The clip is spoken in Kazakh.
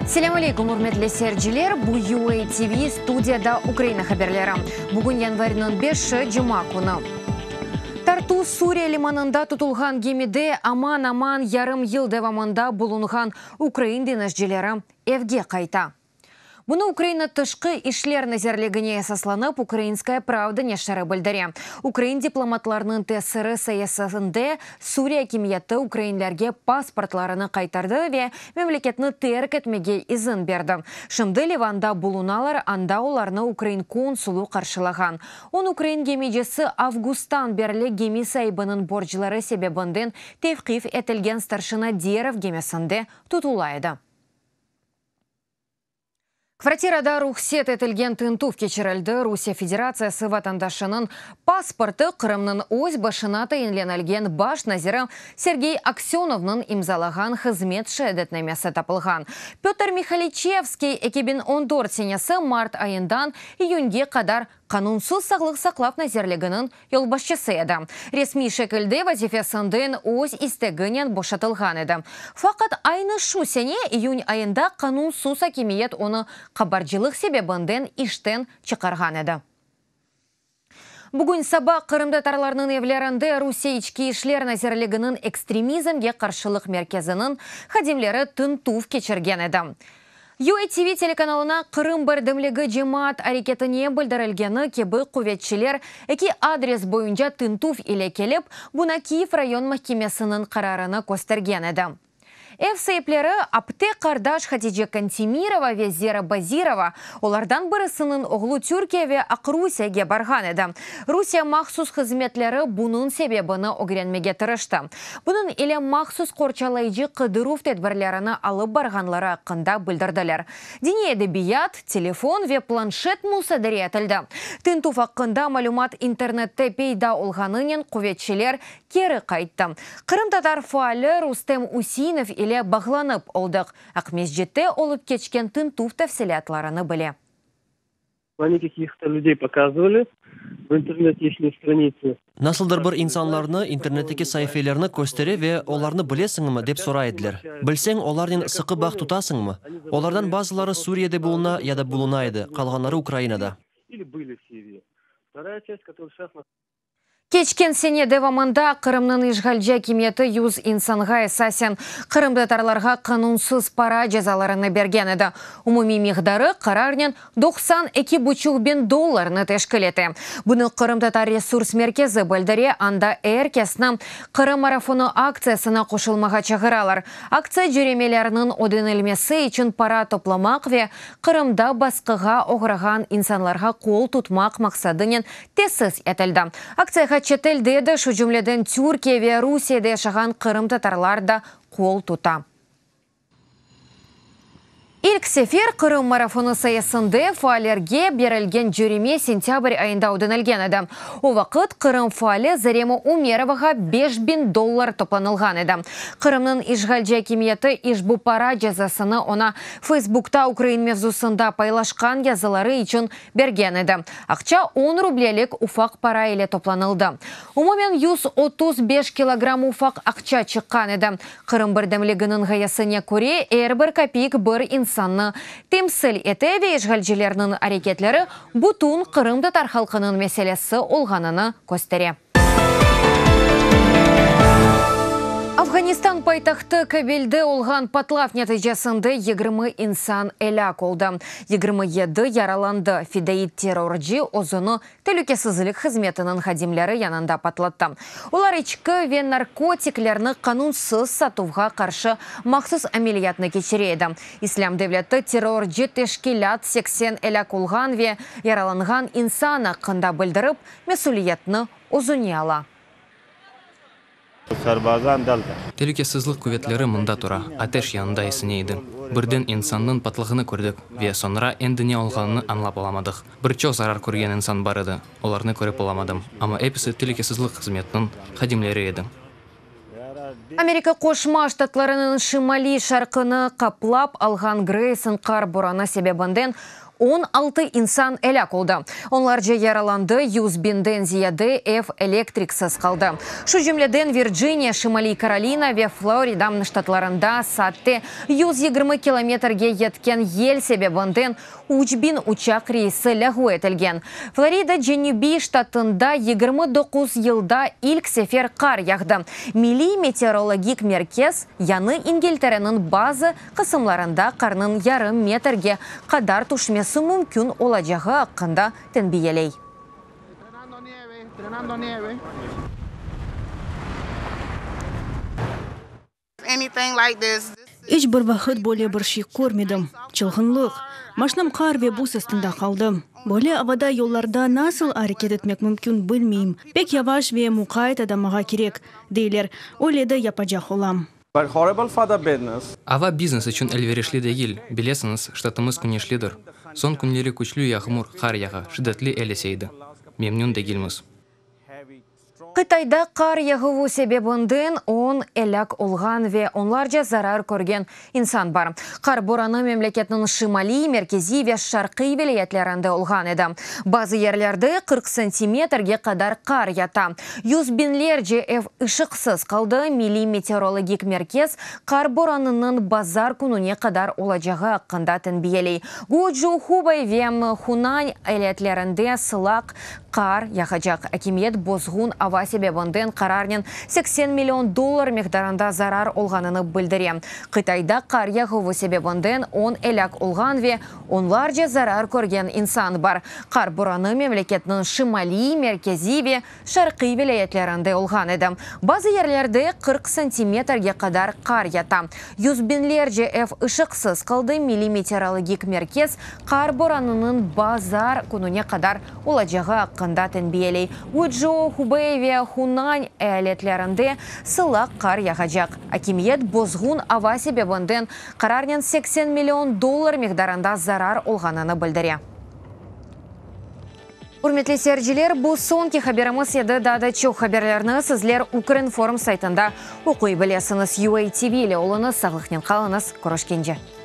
Селам алейкум, урметлі серджілер. Бу UA TV студияда Украина хаберлері. Бүгін январьның 5 жұма күні. Тарту Сурия лиманында тұтылған гемиде аман-аман ярым ел девамында бұлынған Украин денежжелері евге қайта. Бұны Украина тышқы ишлер назерлігіне асасланып, Украинская правда нешары білдіре. Украин дипломатларының тесірі саясында Сурия кемияты украинлерге паспортларыны қайтарды ве мемлекетні терк етмеге изін берді. Шымды Ливанда бұлуналар, анда оларны Украин консулу қаршылаған. Он Украин гемиджесі августан берлі геми сайбының боржылары себебінден тевқиф етілген старшина Деров гемесінде тұтулайды. Квартирада рухсет етілген тынтув кечірілді. Русия Федерациясы ватандашының паспорты Қырымның өз башына тайынленілген баш назиры Сергей Аксеновның имзалаған хызмет шәдетнемесі тапылған. Петр Михаличевский экибин 14 сенесі март айындан июньге қадар канунсыз сағлық сақлап назерлігінің елбашчысы еді. Ресми шекілді вазифесінден өз істегінен бошатылған еді. Фақат айны шу сене июнь айында канунсыз акимиет оны қабаржылық себебінден іштен чықарған еді. Бүгін саба Қырымдатарларының евлерінде Русия ички ишлер назерлігінің экстремизмге қаршылық мерkezінің хадимлері тынтув кечерген еді. UA TV телеканалына Қырым бірдімлігі жемат әрекетіне білдірілгені кебі құветшілер әкі адрес бойынша тынтув иле келіп, бұна Киев район махкемесінің қарарыны көстерген еді. Эфсейплері Апте Қардаш Хатиже Кантимирова ве Зера Базирова олардан бірісінің оғлу Түркия ве Ақрусияге барған еді. Русия мақсус қызметлері бұның себебіні огренмеге тырышты. Бұның еле мақсус қорчалайжы қыдырув тедбірлеріні алып барғанлары ақында білдірділер. Дене әдебият, телефон ве планшет мұсадыры етілді. Тынтув ақында малюмат интернетте пейда олғанынен құветшілер кері қайтты. Қырым татар фаалы Рустем Усинов или бағланып олдық. Ақмесжетте олып кечкен тынтув тәфсилатларыны біле. Они каких-то людей показывали. В интернете есть страницы. Насылдар бір инсанларны интернеттеки сайфелерны көстере ве оларны білесіңімі деп сұрайдылар. Білсең, олардың сықы бақ тұтасыңмы? Олардан базылары Сурияда болуна, яда болунайды, қалғанары Украинада. Или были в Сирии. Вторая часть, которая сейчас... Кечкен сене девамында Қырымның ишгалжа кеметі юз инсанға эсасен Қырымдатарларға қанунсыз пара жазаларыны берген еді. Умуми миғдары қарарнен $92,5 бен тешкілеті. Бұны Қырымдатар ресурс меркезі білдіре, анда әркесінің Қырым марафоны акциясына қошылмаға чағыралар. Акция жүремелерінің одын ілмесі үшін пара топламақ ве Қырымда басқыға оғыраған инсанларға қол тұтмақ мақсадынен тесіз етілді. Акцияға Четелдеді шу жүмледен Түркия ве Русияда яшаған Қырым татарлар да қол тұта. Илк сефер Қырым марафоны саясында фаалерге берілген жүреме сентябрь айында өдінілген еді. О вақыт Қырым фаалы Зарема Умероваға $5,000 топланылған еді. Қырымның ишгалжа кеметі ишбу пара жазасыны она Фейсбукта Украин мевзусында пайлашқан yazылары үшін берген еді. Ақча 10 рублелік уфақ пара еле топланылды. Умумен 135 килограмм уфақ ақча чыққан еді. Қырым бірдімлігінің ғаясыне көре әрбір копейк бір инсанны темсіл етеве ешғалжелерінің әрекетлері бұтун Қырым татар халқының мәселесі олғаныны көстере. Афганистан пайтақты Кабелді олған патлав нәтижесінде 20 инсан әләк олды. 27 яраланды. Фидеид террорджи озыны тәлікесізілік қызметінің хадимлері янында патлатты. Олар ичкі вен наркотиклерні қанунсыз сатуға қаршы мақсыз әмелиятны кечерейді. Ислам девлеті террорджи тешкелят 80 әләк олған ве яраланған инсаны қында білдіріп, месулиетні озыне ала. Тәлікесізлік көветлері мұнда тұра, атеш янында есінейді. Бірден инсанның патлығыны көрдік, ве сонра әндіне олғанын анлап оламадық. Бірчо зарар көрген инсан бар еді, оларны көріп оламадым. Ама әпісі тәлікесізлік қызметінің қадимлері еді. Америка Қошма штатларының шимали шарқыны қаплап алған Грейсон қар бораны себебінден 16 insan elak oldu. Onlarca yaralandı, 100 binden ziyade ev elektriksiz kaldı. Şu cümleden Virginia, Şimali Karolina ve Florida ştatlarında saatte 120 kilometrege yetken yel sebebinden 3000 uçak reysi lahu etilgen. Florida Cenubi ştatında 29 yılda ilk sefer kar yağdı. Milli Meteorologik Merkez yanı İngiltere'nin bazı kısımlarında karnın yarım metrege kadar düşmesi mümkün olacağı hakkında tenbiyeley. Hiçbir vakit böyle bir şey görmedim. Çılgınlık. Maşınım kar ve buz üstünde kaldım. Böyle havada yollarda nasıl hareket etmek mümkün bilmeyeyim. Pek yavaş ve mukayyet edemeye gerek değiller. Öyle de yapacak olam. Ava biznes için elverişli değil. Bilesiniz, ştatımız güneşlidir. Son günleri güçlü yağmur, kar yağı, şiddetli eleseydi. Memnun değilmiz. Kıtayda kar yağışı sebebinden 10 elak olgan ve onlarca zarar görgen insan var. Kar boranı memleketinin şimali, merkezi ve şarkı vilayetlerinde olgan edi. Bazı yerlerde 40 santimetrege kadar kar yata. 100 binlerce ev ışıksız kaldı. Milli Meteorologik Merkez kar boranının bazar gününe kadar olacağı hakkında tenbiyeley. Guju, Hubei ve Hunan eyaletlerinde sılak kar yağacak. Hakimiyet bozgun hava sebebinden kararının 80 milyon dolar miktarında zarar olganını bildirdi. Kıtayda kar yağışı sebebinden 10 elak olgan ve onlarca zarar görgen insan var. Kar boranı memleketinin şimali, merkezi ve şarkı vilayetlerinde olgan edi. Bazı yerlerde 40 santimetrege kadar kar yata. 100 binlerce ev ışıksız kaldı. Milli Meteorologik Merkez kar boranının bazar gününe kadar olacağı hakkında tenbiyeley. Guju, Hubei ve Hunan eyaletlerinde sılak kar yağacak. Hakimiyet bozgun hava sebebinden kararının 80 milyon dolar miktarında zarar olganını bildirdi. Hürmetli seyirciler, bu sonki haberimiz edi. Daha çok haberlerini sizler Ukrinform saytında okuy bilesiniz. UA TV ile olunuz, sağlıklı kalınız. Görüşkенce.